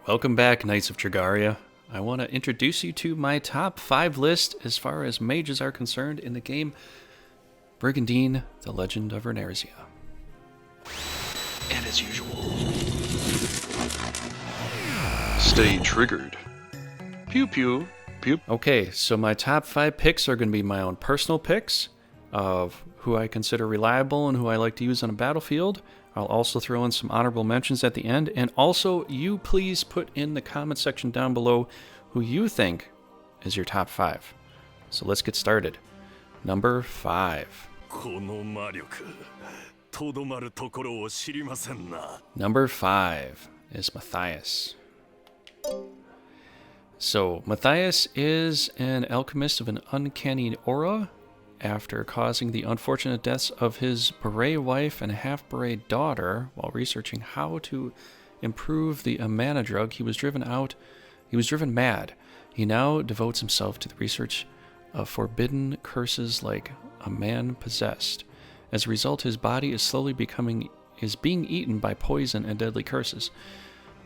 Welcome back, Knights of Trigaria. I want to introduce you to my top 5 list as far as mages are concerned in the game Brigandine, The Legend of Runersia. And as usual, stay triggered. Pew pew. Pew. Okay, so my top 5 picks are going to be my own personal picks of who I consider reliable and who I like to use on a battlefield. I'll also throw in some honorable mentions at the end, and also you please put in the comment section down below who you think is your top 5. So let's get started. Number 5. Number 5 is Matthias. So Matthias is an alchemist of an uncanny aura. After causing the unfortunate deaths of his beret wife and half-beret daughter while researching how to improve the mana drug, he was driven mad. He now devotes himself to the research of forbidden curses like a man possessed. As a result, his body is slowly being eaten by poison and deadly curses.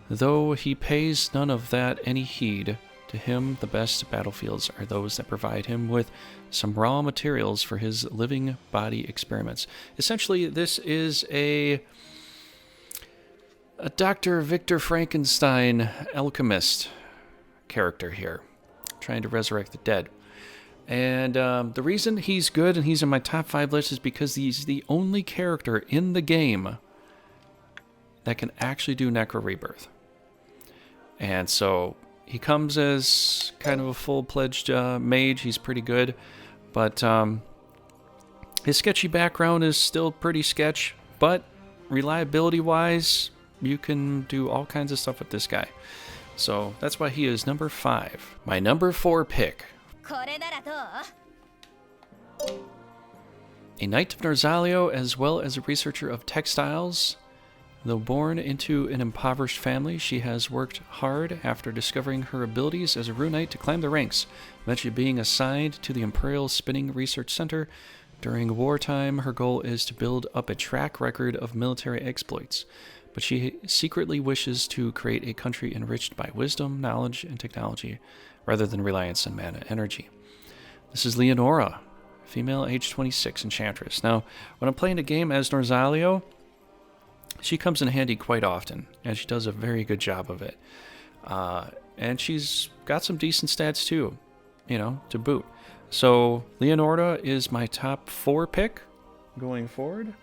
Though he pays none of that any heed, to him, the best battlefields are those that provide him with some raw materials for his living body experiments. Essentially, this is a Dr. Victor Frankenstein alchemist character here, trying to resurrect the dead. And the reason he's good and he's in my top 5 list is because he's the only character in the game that can actually do Necro Rebirth. And so he comes as kind of a full-fledged mage. He's pretty good, but his sketchy background is still pretty sketch, but reliability-wise, you can do all kinds of stuff with this guy. So that's why he is number 5. My number 4 pick. A Knight of Norzaleo, as well as a researcher of textiles. Though born into an impoverished family, she has worked hard after discovering her abilities as a rune knight to climb the ranks, eventually being assigned to the Imperial Spinning Research Center. During wartime, her goal is to build up a track record of military exploits, but she secretly wishes to create a country enriched by wisdom, knowledge, and technology, rather than reliance on mana energy. This is Leonora, female, age 26, enchantress. Now, when I'm playing a game as Norzaleo, she comes in handy quite often, and she does a very good job of it. And she's got some decent stats too, to boot. So Leonora is my top 4 pick going forward.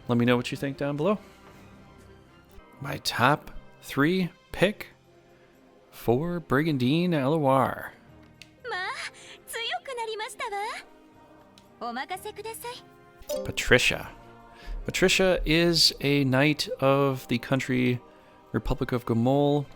Let me know what you think down below. My top 3 pick for Brigandine LOR. Patricia. Patricia is a knight of the country Republic of Gomol.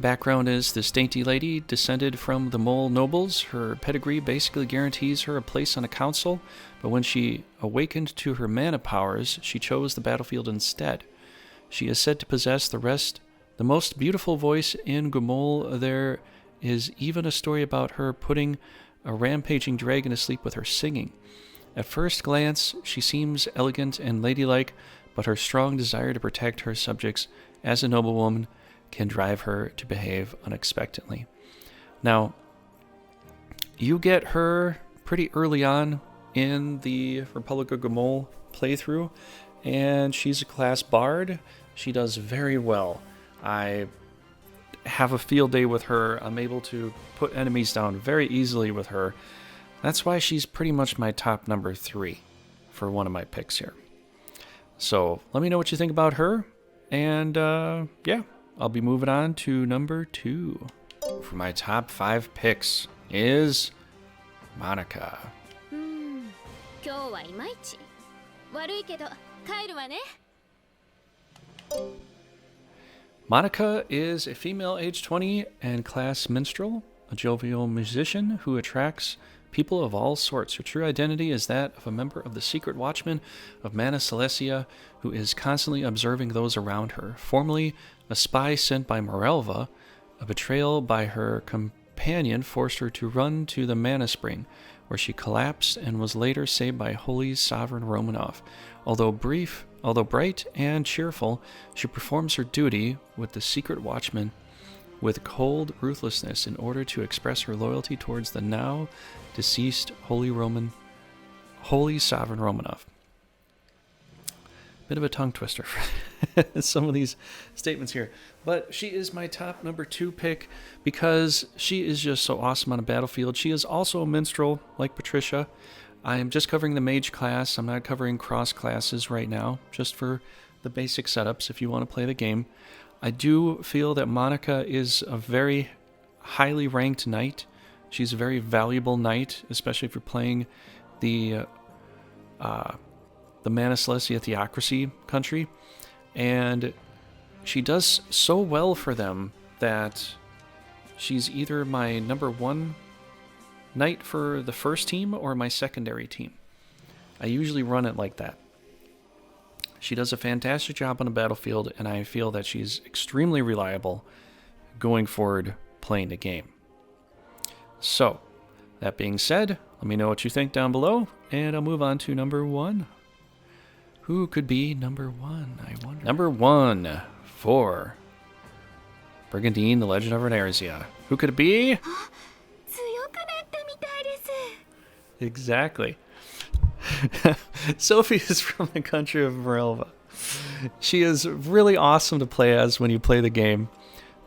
Background is this dainty lady descended from the Mole nobles. Her pedigree basically guarantees her a place on a council, but when she awakened to her mana powers, she chose the battlefield instead. She is said to possess the most beautiful voice in Gomol. There is even a story about her putting a rampaging dragon to sleep with her singing. At first glance, she seems elegant and ladylike, but her strong desire to protect her subjects as a noblewoman can drive her to behave unexpectedly. Now, you get her pretty early on in the Republic of Gomol playthrough, and she's a class bard. She does very well. I have a field day with her. I'm able to put enemies down very easily with her. That's why she's pretty much my top number 3 for one of my picks here. So let me know what you think about her. And yeah, I'll be moving on to number 2. For my top 5 picks is Monica. Monica is a female age 20 and class minstrel, a jovial musician who attracts people of all sorts. Her true identity is that of a member of the Secret Watchmen of Mana Celestia, who is constantly observing those around her. Formerly a spy sent by Morelva, a betrayal by her companion forced her to run to the Mana Spring, where she collapsed and was later saved by Holy Sovereign Romanov. Although bright and cheerful, she performs her duty with the Secret Watchmen with cold ruthlessness in order to express her loyalty towards the now deceased Holy Sovereign Romanov. Bit of a tongue twister for some of these statements here. But she is my top number 2 pick because she is just so awesome on a battlefield. She is also a minstrel like Patricia. I am just covering the mage class. I'm not covering cross classes right now, just for the basic setups if you want to play the game. I do feel that Monica is a very highly ranked knight. She's a very valuable knight, especially if you're playing the Mana Celestia Theocracy country. And she does so well for them that she's either my number 1 knight for the first team or my secondary team. I usually run it like that. She does a fantastic job on the battlefield, and I feel that she's extremely reliable going forward playing the game. So, that being said, let me know what you think down below, and I'll move on to number 1. Who could be number 1, I wonder? Number 1 for Brigandine, the Legend of Runersia. Who could it be? Exactly. Sophie is from the country of Morelva. She is really awesome to play as when you play the game.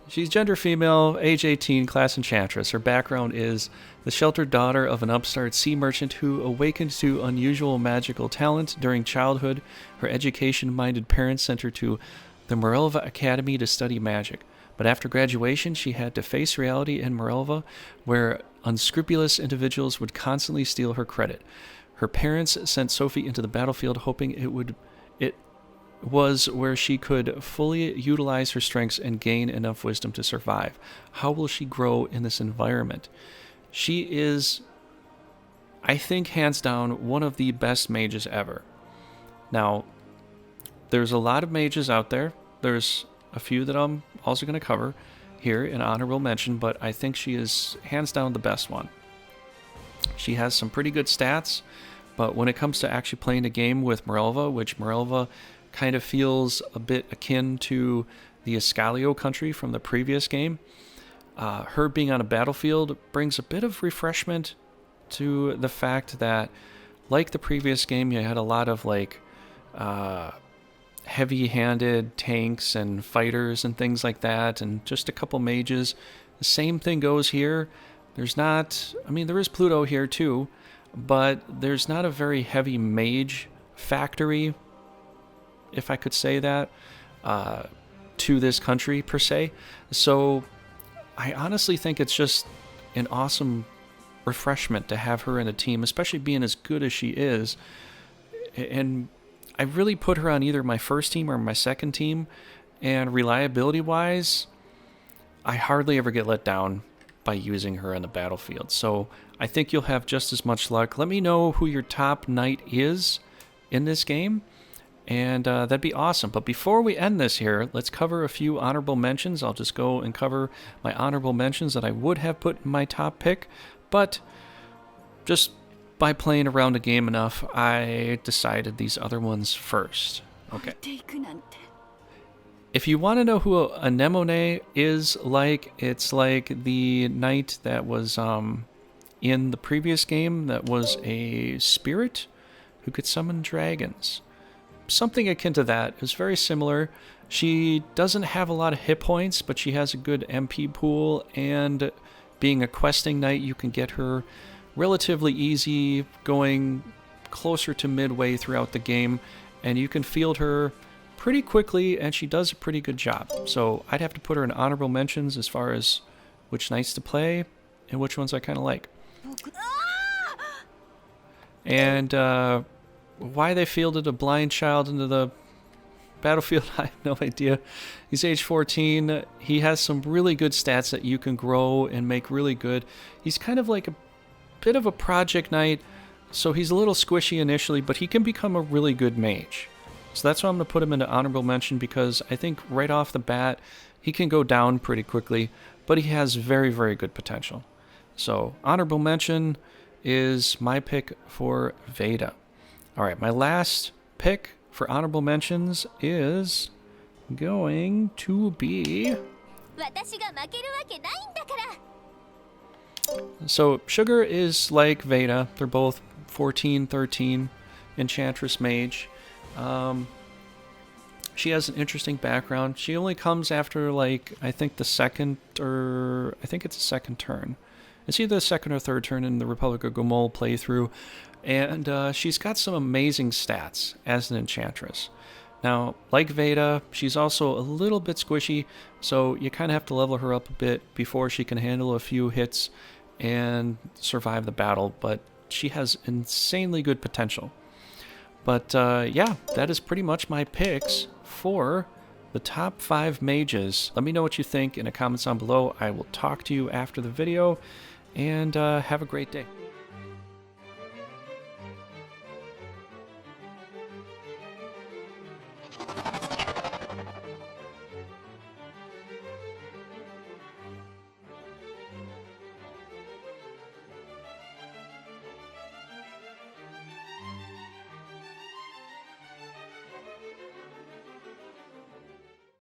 She's gender female, age 18, class enchantress. Her background is the sheltered daughter of an upstart sea merchant who awakened to unusual magical talent during childhood. Her education-minded parents sent her to the Morelva Academy to study magic. But after graduation, she had to face reality in Morelva, where unscrupulous individuals would constantly steal her credit. Her parents sent Sophie into the battlefield, hoping it was where she could fully utilize her strengths and gain enough wisdom to survive. How will she grow in this environment? She is, I think, hands down, one of the best mages ever. Now, there's a lot of mages out there. There's a few that I'm also going to cover here in honorable mention, but I think she is hands down the best one. She has some pretty good stats, but when it comes to actually playing a game with Morelva, which Morelva kind of feels a bit akin to the Escalio country from the previous game, her being on a battlefield brings a bit of refreshment to the fact that, like the previous game, you had a lot of like heavy-handed tanks and fighters and things like that, and just a couple mages. The same thing goes here. There's not, I mean, there is Pluto here too, but there's not a very heavy mage factory, if I could say that, to this country per se. So I honestly think it's just an awesome refreshment to have her in a team, especially being as good as she is. And I really put her on either my first team or my second team, and reliability wise, I hardly ever get let down by using her on the battlefield. So I think you'll have just as much luck. Let me know who your top knight is in this game, and that'd be awesome. But before we end this here, let's cover a few honorable mentions. I'll just go and cover my honorable mentions that I would have put in my top pick, but just by playing around the game enough, I decided these other ones first. Okay. If you want to know who a Anemone is like, it's like the knight that was in the previous game that was a spirit who could summon dragons. Something akin to that. It was very similar. She doesn't have a lot of hit points, but she has a good MP pool, and being a questing knight, you can get her relatively easy, going closer to midway throughout the game, and you can field her pretty quickly, and she does a pretty good job. So I'd have to put her in honorable mentions as far as which knights to play and which ones I kind of like. And why they fielded a blind child into the battlefield, I have no idea. He's age 14. He has some really good stats that you can grow and make really good. He's kind of like a bit of a project knight, so he's a little squishy initially, but he can become a really good mage. So that's why I'm going to put him into honorable mention, because I think right off the bat, he can go down pretty quickly, but he has very, very good potential. So honorable mention is my pick for Veda. All right, my last pick for honorable mentions is going to be So Sugar is like Veda. They're both 14, 13, Enchantress Mage. She has an interesting background. She only comes after, like, I think it's a second turn. It's either the second or third turn in the Republic of Gomol playthrough. And she's got some amazing stats as an Enchantress. Now, like Veda, she's also a little bit squishy, so you kind of have to level her up a bit before she can handle a few hits and survive the battle, but she has insanely good potential. But yeah, that is pretty much my picks for the top 5 mages. Let me know what you think in the comments down below. I will talk to you after the video, and have a great day.